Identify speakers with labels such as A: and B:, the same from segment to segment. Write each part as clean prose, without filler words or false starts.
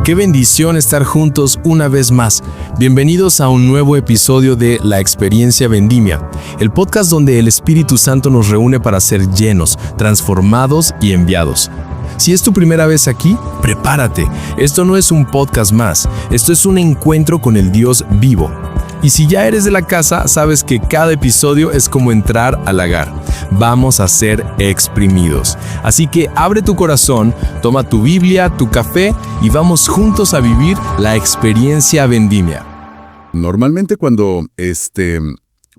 A: Qué bendición estar juntos una vez más. Bienvenidos a un nuevo episodio de La Experiencia Vendimia, el podcast donde el Espíritu Santo nos reúne para ser llenos, transformados y enviados. Si es tu primera vez aquí, prepárate. Esto no es un podcast más, esto es un encuentro con el Dios vivo. Y si ya eres de la casa, sabes que cada episodio es como entrar al lagar. Vamos a ser exprimidos. Así que abre tu corazón, toma tu Biblia, tu café y vamos juntos a vivir la experiencia vendimia.
B: Normalmente cuando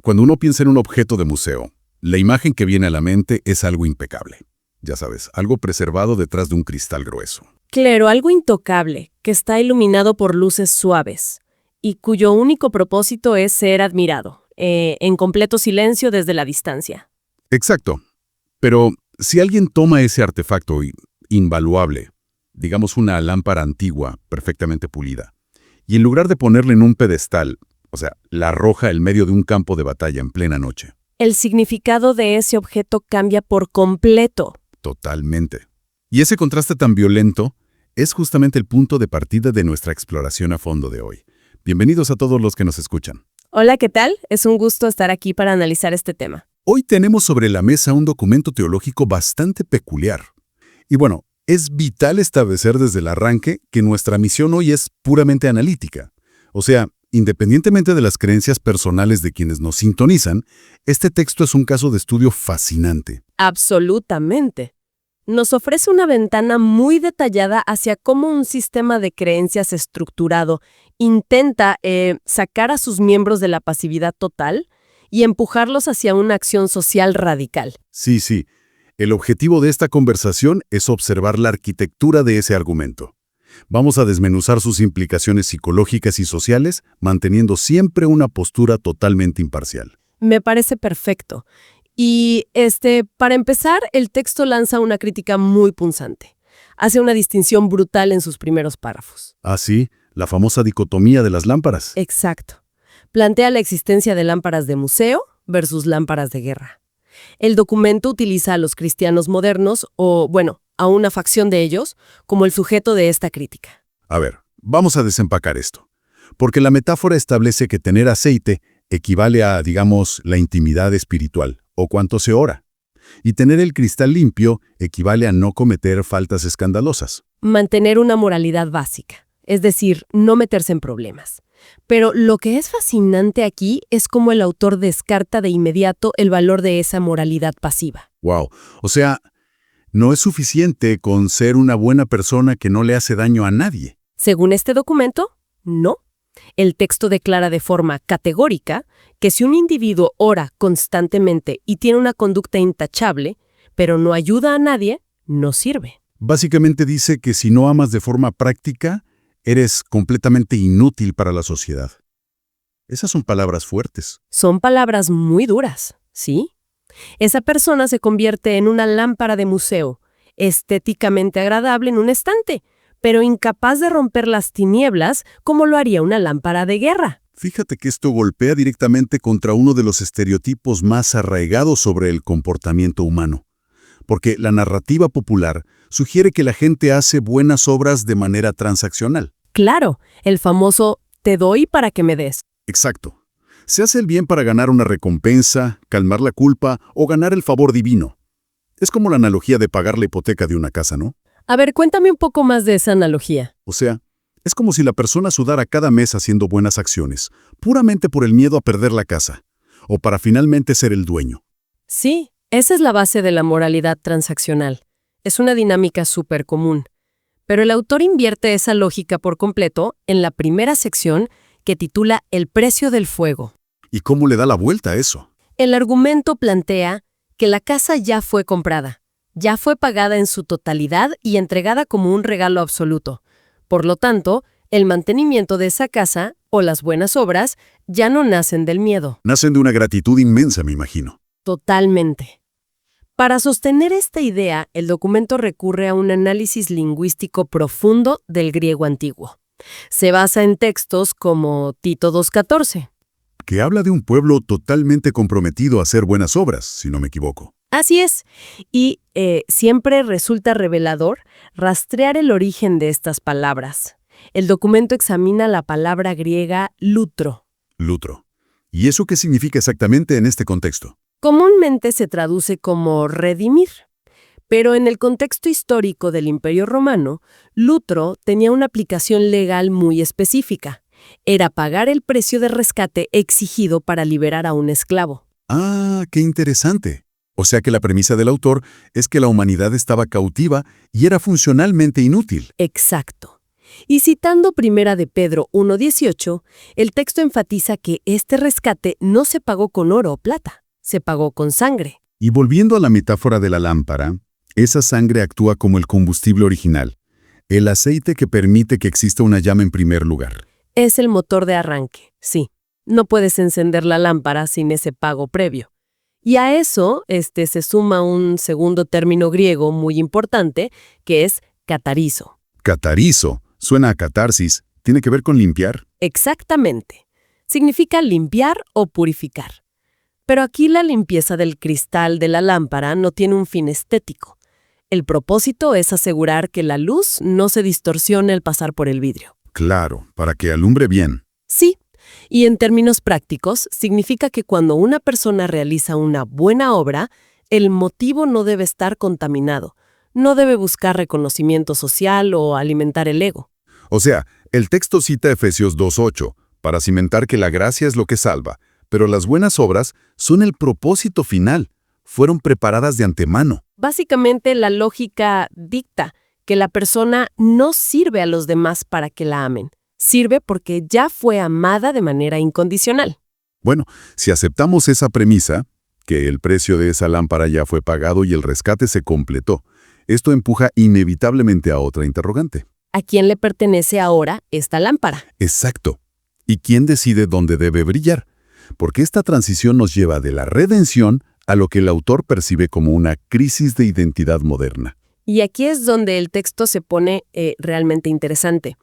B: uno piensa en un objeto de museo, la imagen que viene a la mente es algo impecable. Ya sabes, algo preservado detrás de un cristal grueso.
C: Claro, algo intocable, que está iluminado por luces suaves y cuyo único propósito es ser admirado, en completo silencio desde la distancia.
B: Exacto. Pero si alguien toma ese artefacto invaluable, digamos una lámpara antigua, perfectamente pulida, y en lugar de ponerla en un pedestal, la arroja en medio de un campo de batalla en plena noche.
C: El significado de ese objeto cambia por completo.
B: Totalmente. Y ese contraste tan violento es justamente el punto de partida de nuestra exploración a fondo de hoy. Bienvenidos a todos los que nos escuchan.
C: Hola, ¿qué tal? Es un gusto estar aquí para analizar este tema.
B: Hoy tenemos sobre la mesa un documento teológico bastante peculiar. Y bueno, es vital establecer desde el arranque que nuestra misión hoy es puramente analítica. O sea, independientemente de las creencias personales de quienes nos sintonizan, este texto es un caso de estudio fascinante.
C: Absolutamente. Nos ofrece una ventana muy detallada hacia cómo un sistema de creencias estructurado intenta sacar a sus miembros de la pasividad total y empujarlos hacia una acción social radical.
B: Sí. El objetivo de esta conversación es observar la arquitectura de ese argumento. Vamos a desmenuzar sus implicaciones psicológicas y sociales, manteniendo siempre una postura totalmente imparcial.
C: Me parece perfecto. Y para empezar, el texto lanza una crítica muy punzante. Hace una distinción brutal en sus primeros párrafos.
B: Ah, sí, la famosa dicotomía de las lámparas.
C: Exacto. Plantea la existencia de lámparas de museo versus lámparas de guerra. El documento utiliza a los cristianos modernos, a una facción de ellos, como el sujeto de esta crítica.
B: A ver, vamos a desempacar esto. Porque la metáfora establece que tener aceite equivale a, digamos, la intimidad espiritual, o cuánto se ora. Y tener el cristal limpio equivale a no cometer faltas escandalosas.
C: Mantener una moralidad básica, es decir, no meterse en problemas. Pero lo que es fascinante aquí es cómo el autor descarta de inmediato el valor de esa moralidad pasiva.
B: Wow, o sea, no es suficiente con ser una buena persona que no le hace daño a nadie.
C: Según este documento, no. El texto declara de forma categórica que si un individuo ora constantemente y tiene una conducta intachable, pero no ayuda a nadie, no sirve.
B: Básicamente dice que si no amas de forma práctica, eres completamente inútil para la sociedad. Esas son palabras fuertes.
C: Son palabras muy duras, ¿sí? Esa persona se convierte en una lámpara de museo, estéticamente agradable en un estante, pero incapaz de romper las tinieblas como lo haría una lámpara de guerra.
B: Fíjate que esto golpea directamente contra uno de los estereotipos más arraigados sobre el comportamiento humano. Porque la narrativa popular sugiere que la gente hace buenas obras de manera transaccional.
C: Claro, el famoso «te doy para que me des».
B: Exacto. Se hace el bien para ganar una recompensa, calmar la culpa o ganar el favor divino. Es como la analogía de pagar la hipoteca de una casa, ¿no?
C: A ver, cuéntame un poco más de esa analogía.
B: O sea, es como si la persona sudara cada mes haciendo buenas acciones, puramente por el miedo a perder la casa, o para finalmente ser el dueño.
C: Sí, esa es la base de la moralidad transaccional. Es una dinámica súper común. Pero el autor invierte esa lógica por completo en la primera sección que titula El precio del fuego.
B: ¿Y cómo le da la vuelta a eso?
C: El argumento plantea que la casa ya fue comprada, ya fue pagada en su totalidad y entregada como un regalo absoluto. Por lo tanto, el mantenimiento de esa casa o las buenas obras ya no nacen del miedo.
B: Nacen de una gratitud inmensa, me imagino.
C: Totalmente. Para sostener esta idea, el documento recurre a un análisis lingüístico profundo del griego antiguo. Se basa en textos como Tito 2:14.
B: Que habla de un pueblo totalmente comprometido a hacer buenas obras, si no me equivoco.
C: Así es. Y siempre resulta revelador rastrear el origen de estas palabras. El documento examina la palabra griega lutro.
B: Lutro. ¿Y eso qué significa exactamente en este contexto?
C: Comúnmente se traduce como redimir, pero en el contexto histórico del Imperio Romano, lutro tenía una aplicación legal muy específica. Era pagar el precio de rescate exigido para liberar a un esclavo.
B: Ah, qué interesante. O sea que la premisa del autor es que la humanidad estaba cautiva y era funcionalmente inútil.
C: Exacto. Y citando Primera de Pedro 1:18, el texto enfatiza que este rescate no se pagó con oro o plata, se pagó con sangre.
B: Y volviendo a la metáfora de la lámpara, esa sangre actúa como el combustible original, el aceite que permite que exista una llama en primer lugar.
C: Es el motor de arranque, sí. No puedes encender la lámpara sin ese pago previo. Y a eso se suma un segundo término griego muy importante, que es catarizo.
B: Catarizo, suena a catarsis, ¿tiene que ver con limpiar?
C: Exactamente. Significa limpiar o purificar. Pero aquí la limpieza del cristal de la lámpara no tiene un fin estético. El propósito es asegurar que la luz no se distorsione al pasar por el vidrio.
B: Claro, para que alumbre bien.
C: Sí, y en términos prácticos, significa que cuando una persona realiza una buena obra, el motivo no debe estar contaminado. No debe buscar reconocimiento social o alimentar el ego.
B: O sea, el texto cita Efesios 2:8, para cimentar que la gracia es lo que salva, pero las buenas obras son el propósito final, fueron preparadas de antemano.
C: Básicamente, la lógica dicta que la persona no sirve a los demás para que la amen. Sirve porque ya fue amada de manera incondicional.
B: Bueno, si aceptamos esa premisa, que el precio de esa lámpara ya fue pagado y el rescate se completó, esto empuja inevitablemente a otra interrogante.
C: ¿A quién le pertenece ahora esta lámpara?
B: Exacto. ¿Y quién decide dónde debe brillar? Porque esta transición nos lleva de la redención a lo que el autor percibe como una crisis de identidad moderna.
C: Y aquí es donde el texto se pone realmente interesante,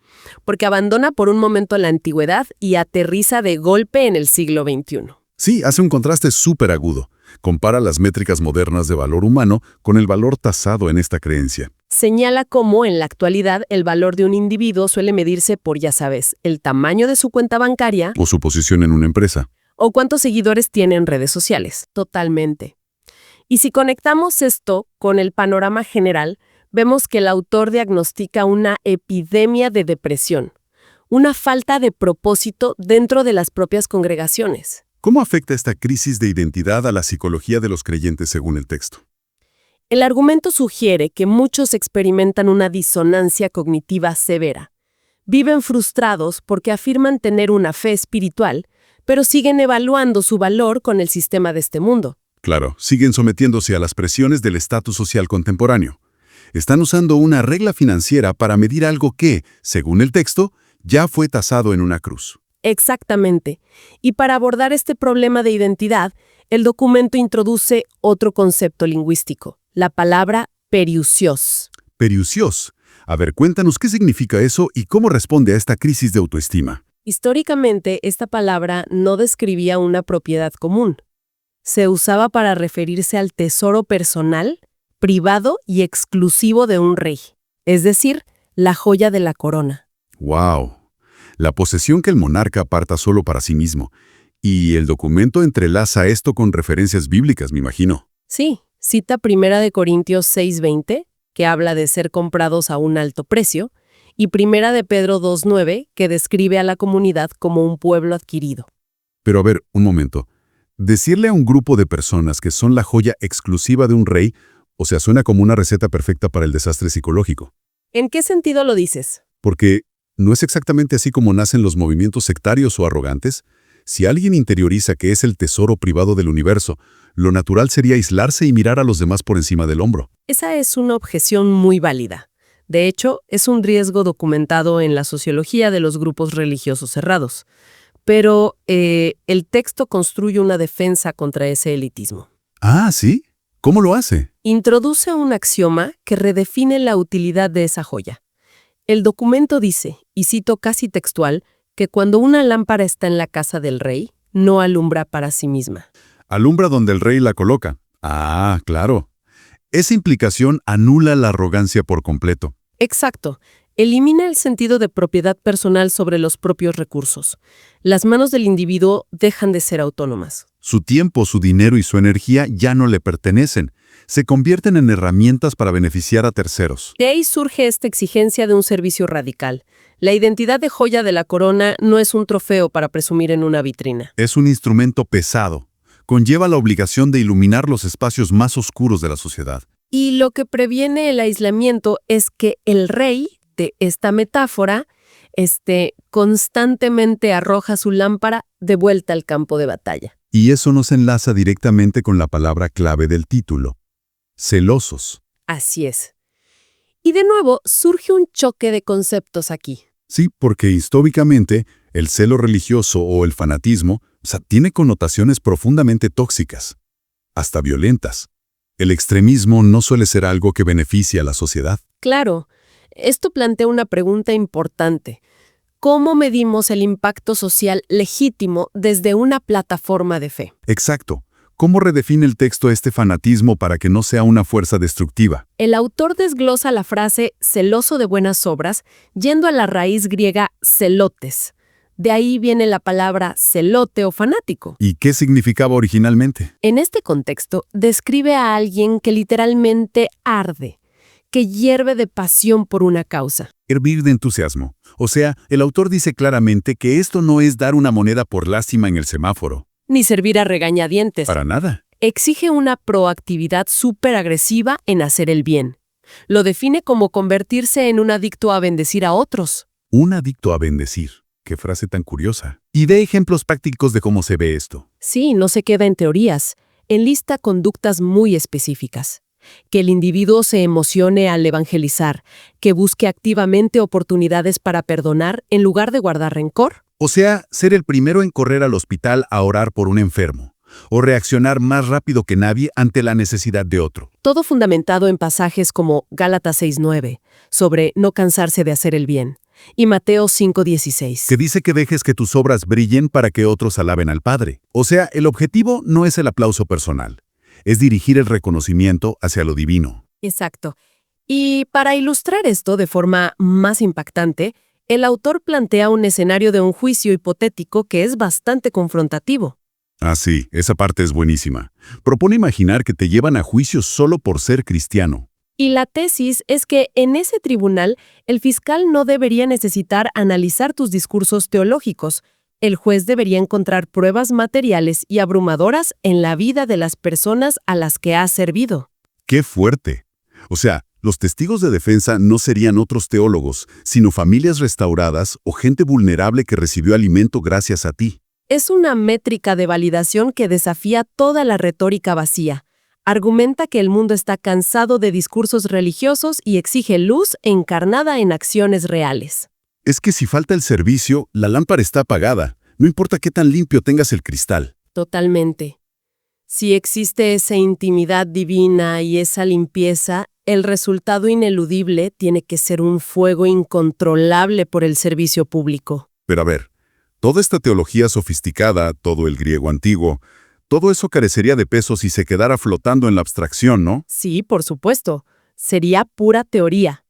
C: porque abandona por un momento la antigüedad y aterriza de golpe en el siglo XXI.
B: Sí, hace un contraste súper agudo. Compara las métricas modernas de valor humano con el valor tasado en esta creencia.
C: Señala cómo en la actualidad el valor de un individuo suele medirse por, ya sabes, el tamaño de su cuenta bancaria
B: O su posición en una empresa.
C: o cuántos seguidores tiene en redes sociales. Totalmente. Y si conectamos esto con el panorama general, vemos que el autor diagnostica una epidemia de depresión, una falta de propósito dentro de las propias congregaciones.
B: ¿Cómo afecta esta crisis de identidad a la psicología de los creyentes según el texto?
C: El argumento sugiere que muchos experimentan una disonancia cognitiva severa. Viven frustrados porque afirman tener una fe espiritual, pero siguen evaluando su valor con el sistema de este mundo.
B: Claro, siguen sometiéndose a las presiones del estatus social contemporáneo. Están usando una regla financiera para medir algo que, según el texto, ya fue tasado en una cruz.
C: Exactamente. Y para abordar este problema de identidad, el documento introduce otro concepto lingüístico, la palabra periusios.
B: Periusios. A ver, cuéntanos qué significa eso y cómo responde a esta crisis de autoestima.
C: Históricamente, esta palabra no describía una propiedad común. Se usaba para referirse al tesoro personal, privado y exclusivo de un rey, es decir, la joya de la corona.
B: ¡Wow! La posesión que el monarca aparta solo para sí mismo. Y el documento entrelaza esto con referencias bíblicas, me imagino.
C: Sí, cita 1 Corintios 6:20, que habla de ser comprados a un alto precio, y 1 Pedro 2:9, que describe a la comunidad como un pueblo adquirido.
B: Pero a ver, un momento. Decirle a un grupo de personas que son la joya exclusiva de un rey, o sea, suena como una receta perfecta para el desastre psicológico.
C: ¿En qué sentido lo dices?
B: Porque no es exactamente así como nacen los movimientos sectarios o arrogantes. Si alguien interioriza que es el tesoro privado del universo, lo natural sería aislarse y mirar a los demás por encima del hombro.
C: Esa es una objeción muy válida. De hecho, es un riesgo documentado en la sociología de los grupos religiosos cerrados. Pero el texto construye una defensa contra ese elitismo.
B: Ah, ¿sí? ¿Cómo lo hace?
C: Introduce un axioma que redefine la utilidad de esa joya. El documento dice, y cito casi textual, que cuando una lámpara está en la casa del rey, no alumbra para sí misma.
B: Alumbra donde el rey la coloca. Ah, claro. Esa implicación anula la arrogancia por completo.
C: Exacto. Elimina el sentido de propiedad personal sobre los propios recursos. Las manos del individuo dejan de ser autónomas.
B: Su tiempo, su dinero y su energía ya no le pertenecen. Se convierten en herramientas para beneficiar a terceros.
C: De ahí surge esta exigencia de un servicio radical. La identidad de joya de la corona no es un trofeo para presumir en una vitrina.
B: Es un instrumento pesado. Conlleva la obligación de iluminar los espacios más oscuros de la sociedad.
C: Y lo que previene el aislamiento es que el rey de esta metáfora constantemente arroja su lámpara de vuelta al campo de batalla.
B: Y eso nos enlaza directamente con la palabra clave del título: celosos.
C: Así es. Y de nuevo surge un choque de conceptos aquí.
B: Sí, porque históricamente el celo religioso o el fanatismo tiene connotaciones profundamente tóxicas, hasta violentas. El extremismo no suele ser algo que beneficie a la sociedad.
C: Claro, esto plantea una pregunta importante. ¿Cómo medimos el impacto social legítimo desde una plataforma de fe?
B: Exacto. ¿Cómo redefine el texto este fanatismo para que no sea una fuerza destructiva?
C: El autor desglosa la frase celoso de buenas obras yendo a la raíz griega celotes. De ahí viene la palabra celote o fanático.
B: ¿Y qué significaba originalmente?
C: En este contexto, describe a alguien que literalmente arde, que hierve de pasión por una causa.
B: Hervir de entusiasmo. O sea, el autor dice claramente que esto no es dar una moneda por lástima en el semáforo.
C: Ni servir a regañadientes.
B: Para nada.
C: Exige una proactividad súper agresiva en hacer el bien. Lo define como convertirse en un adicto a bendecir a otros.
B: Un adicto a bendecir. Qué frase tan curiosa. Y dé ejemplos prácticos de cómo se ve esto.
C: Sí, no se queda en teorías. Enlista conductas muy específicas. Que el individuo se emocione al evangelizar, que busque activamente oportunidades para perdonar en lugar de guardar rencor.
B: O sea, ser el primero en correr al hospital a orar por un enfermo, o reaccionar más rápido que nadie ante la necesidad de otro.
C: Todo fundamentado en pasajes como Gálatas 6:9, sobre no cansarse de hacer el bien, y Mateo 5:16.
B: Que dice que dejes que tus obras brillen para que otros alaben al Padre. O sea, el objetivo no es el aplauso personal, es dirigir el reconocimiento hacia lo divino.
C: Exacto. Y para ilustrar esto de forma más impactante, el autor plantea un escenario de un juicio hipotético que es bastante confrontativo.
B: Ah, sí, esa parte es buenísima. Propone imaginar que te llevan a juicio solo por ser cristiano.
C: Y la tesis es que en ese tribunal el fiscal no debería necesitar analizar tus discursos teológicos. El juez debería encontrar pruebas materiales y abrumadoras en la vida de las personas a las que has servido.
B: ¡Qué fuerte! O sea, los testigos de defensa no serían otros teólogos, sino familias restauradas o gente vulnerable que recibió alimento gracias a ti.
C: Es una métrica de validación que desafía toda la retórica vacía. Argumenta que el mundo está cansado de discursos religiosos y exige luz encarnada en acciones reales.
B: Es que si falta el servicio, la lámpara está apagada. No importa qué tan limpio tengas el cristal.
C: Totalmente. Si existe esa intimidad divina y esa limpieza, el resultado ineludible tiene que ser un fuego incontrolable por el servicio público.
B: Pero a ver, toda esta teología sofisticada, todo el griego antiguo, todo eso carecería de peso si se quedara flotando en la abstracción, ¿no?
C: Sí, por supuesto. Sería pura teoría.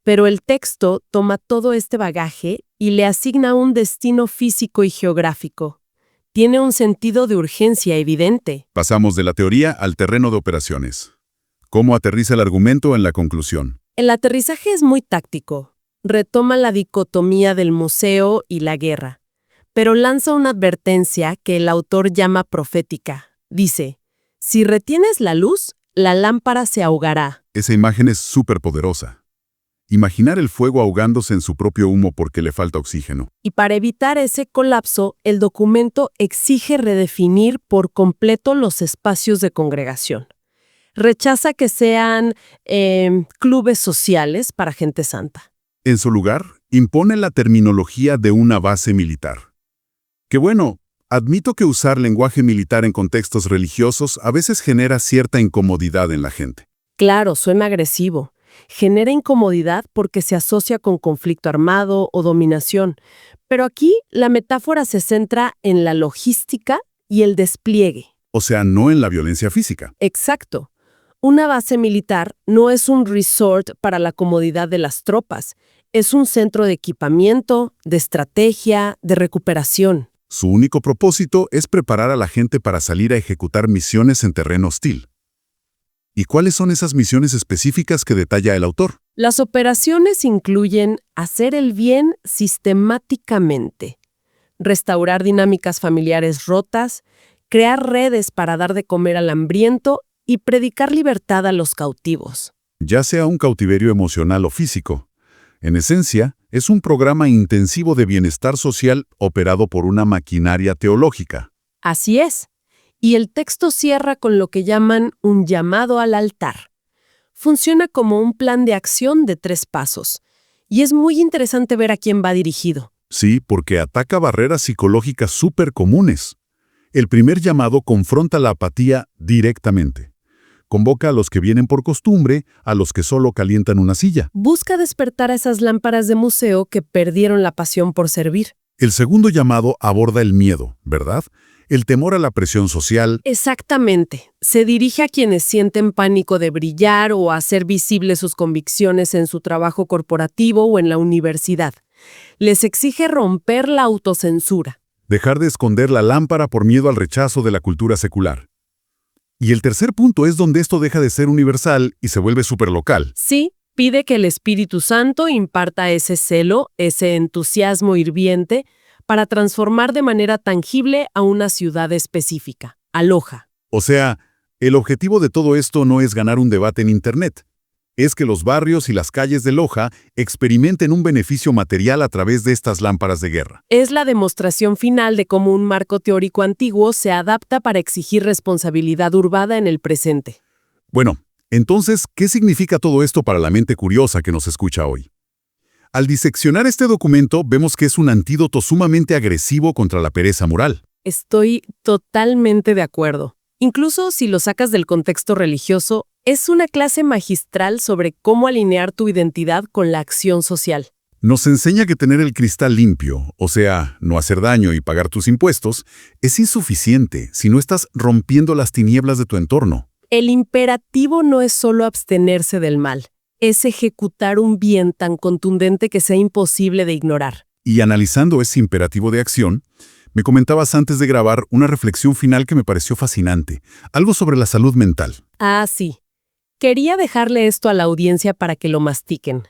C: Pero el texto toma todo este bagaje y le asigna un destino físico y geográfico. Tiene un sentido de urgencia evidente.
B: Pasamos de la teoría al terreno de operaciones. ¿Cómo aterriza el argumento en la conclusión?
C: El aterrizaje es muy táctico. Retoma la dicotomía del museo y la guerra, pero lanza una advertencia que el autor llama profética. Dice, si retienes la luz, la lámpara se ahogará.
B: Esa imagen es súper poderosa. Imaginar el fuego ahogándose en su propio humo porque le falta oxígeno.
C: Y para evitar ese colapso, el documento exige redefinir por completo los espacios de congregación. Rechaza que sean clubes sociales para gente santa.
B: En su lugar, impone la terminología de una base militar. Que bueno, admito que usar lenguaje militar en contextos religiosos a veces genera cierta incomodidad en la gente.
C: Claro, suena agresivo. Genera incomodidad porque se asocia con conflicto armado o dominación. Pero aquí la metáfora se centra en la logística y el despliegue.
B: O sea, no en la violencia física.
C: Exacto. Una base militar no es un resort para la comodidad de las tropas, es un centro de equipamiento, de estrategia, de recuperación.
B: Su único propósito es preparar a la gente para salir a ejecutar misiones en terreno hostil. ¿Y cuáles son esas misiones específicas que detalla el autor?
C: Las operaciones incluyen hacer el bien sistemáticamente, restaurar dinámicas familiares rotas, crear redes para dar de comer al hambriento y predicar libertad a los cautivos.
B: Ya sea un cautiverio emocional o físico. En esencia, es un programa intensivo de bienestar social operado por una maquinaria teológica.
C: Así es. Y el texto cierra con lo que llaman un llamado al altar. Funciona como un plan de acción de 3 pasos. Y es muy interesante ver a quién va dirigido.
B: Sí, porque ataca barreras psicológicas súper comunes. El primer llamado confronta la apatía directamente. Convoca a los que vienen por costumbre, a los que solo calientan una silla.
C: Busca despertar a esas lámparas de museo que perdieron la pasión por servir.
B: El segundo llamado aborda el miedo, ¿verdad? El temor a la presión social.
C: Exactamente. Se dirige a quienes sienten pánico de brillar o hacer visibles sus convicciones en su trabajo corporativo o en la universidad. Les exige romper la autocensura.
B: Dejar de esconder la lámpara por miedo al rechazo de la cultura secular. Y el tercer punto es donde esto deja de ser universal y se vuelve superlocal.
C: Sí, pide que el Espíritu Santo imparta ese celo, ese entusiasmo hirviente, para transformar de manera tangible a una ciudad específica, a Loja.
B: O sea, el objetivo de todo esto no es ganar un debate en Internet. Es que los barrios y las calles de Loja experimenten un beneficio material a través de estas lámparas de guerra.
C: Es la demostración final de cómo un marco teórico antiguo se adapta para exigir responsabilidad urbana en el presente.
B: Bueno, entonces, ¿qué significa todo esto para la mente curiosa que nos escucha hoy? Al diseccionar este documento, vemos que es un antídoto sumamente agresivo contra la pereza moral.
C: Estoy totalmente de acuerdo. Incluso si lo sacas del contexto religioso, es una clase magistral sobre cómo alinear tu identidad con la acción social.
B: Nos enseña que tener el cristal limpio, o sea, no hacer daño y pagar tus impuestos, es insuficiente si no estás rompiendo las tinieblas de tu entorno.
C: El imperativo no es solo abstenerse del mal, es ejecutar un bien tan contundente que sea imposible de ignorar.
B: Y analizando ese imperativo de acción, me comentabas antes de grabar una reflexión final que me pareció fascinante, algo sobre la salud mental.
C: Ah, sí. Quería dejarle esto a la audiencia para que lo mastiquen.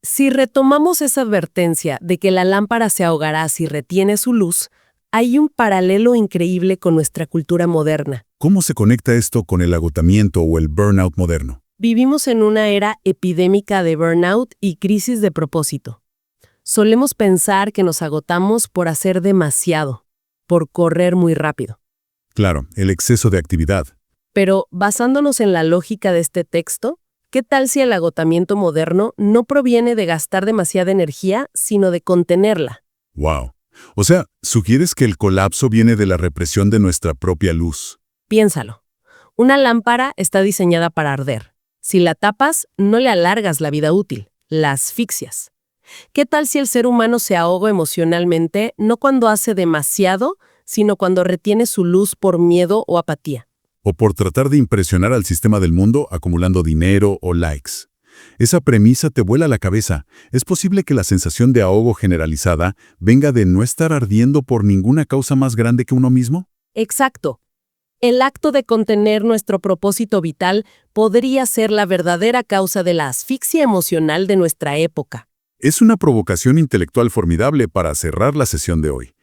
C: Si retomamos esa advertencia de que la lámpara se ahogará si retiene su luz, hay un paralelo increíble con nuestra cultura moderna.
B: ¿Cómo se conecta esto con el agotamiento o el burnout moderno?
C: Vivimos en una era epidémica de burnout y crisis de propósito. Solemos pensar que nos agotamos por hacer demasiado, por correr muy rápido.
B: Claro, el exceso de actividad.
C: Pero, basándonos en la lógica de este texto, ¿qué tal si el agotamiento moderno no proviene de gastar demasiada energía, sino de contenerla?
B: ¡Wow! O sea, ¿sugieres que el colapso viene de la represión de nuestra propia luz?
C: Piénsalo. Una lámpara está diseñada para arder. Si la tapas, no le alargas la vida útil, la asfixias. ¿Qué tal si el ser humano se ahoga emocionalmente, no cuando hace demasiado, sino cuando retiene su luz por miedo o apatía?
B: O por tratar de impresionar al sistema del mundo acumulando dinero o likes. Esa premisa te vuela la cabeza. ¿Es posible que la sensación de ahogo generalizada venga de no estar ardiendo por ninguna causa más grande que uno mismo?
C: Exacto. El acto de contener nuestro propósito vital podría ser la verdadera causa de la asfixia emocional de nuestra época.
B: Es una provocación intelectual formidable para cerrar la sesión de hoy.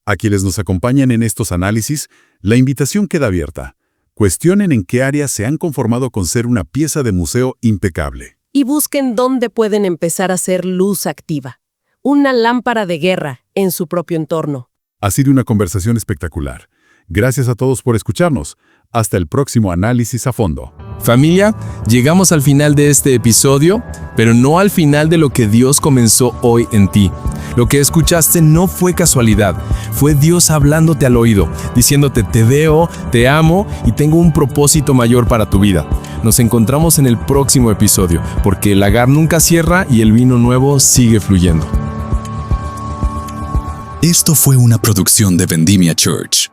B: A quienes nos acompañan en estos análisis, la invitación queda abierta. Cuestionen en qué áreas se han conformado con ser una pieza de museo impecable.
C: Y busquen dónde pueden empezar a ser luz activa. Una lámpara de guerra en su propio entorno.
B: Ha sido una conversación espectacular. Gracias a todos por escucharnos. Hasta el próximo análisis a fondo.
A: Familia, llegamos al final de este episodio, pero no al final de lo que Dios comenzó hoy en ti. Lo que escuchaste no fue casualidad, fue Dios hablándote al oído, diciéndote te veo, te amo y tengo un propósito mayor para tu vida. Nos encontramos en el próximo episodio, porque el lagar nunca cierra y el vino nuevo sigue fluyendo.
D: Esto fue una producción de Vendimia Church.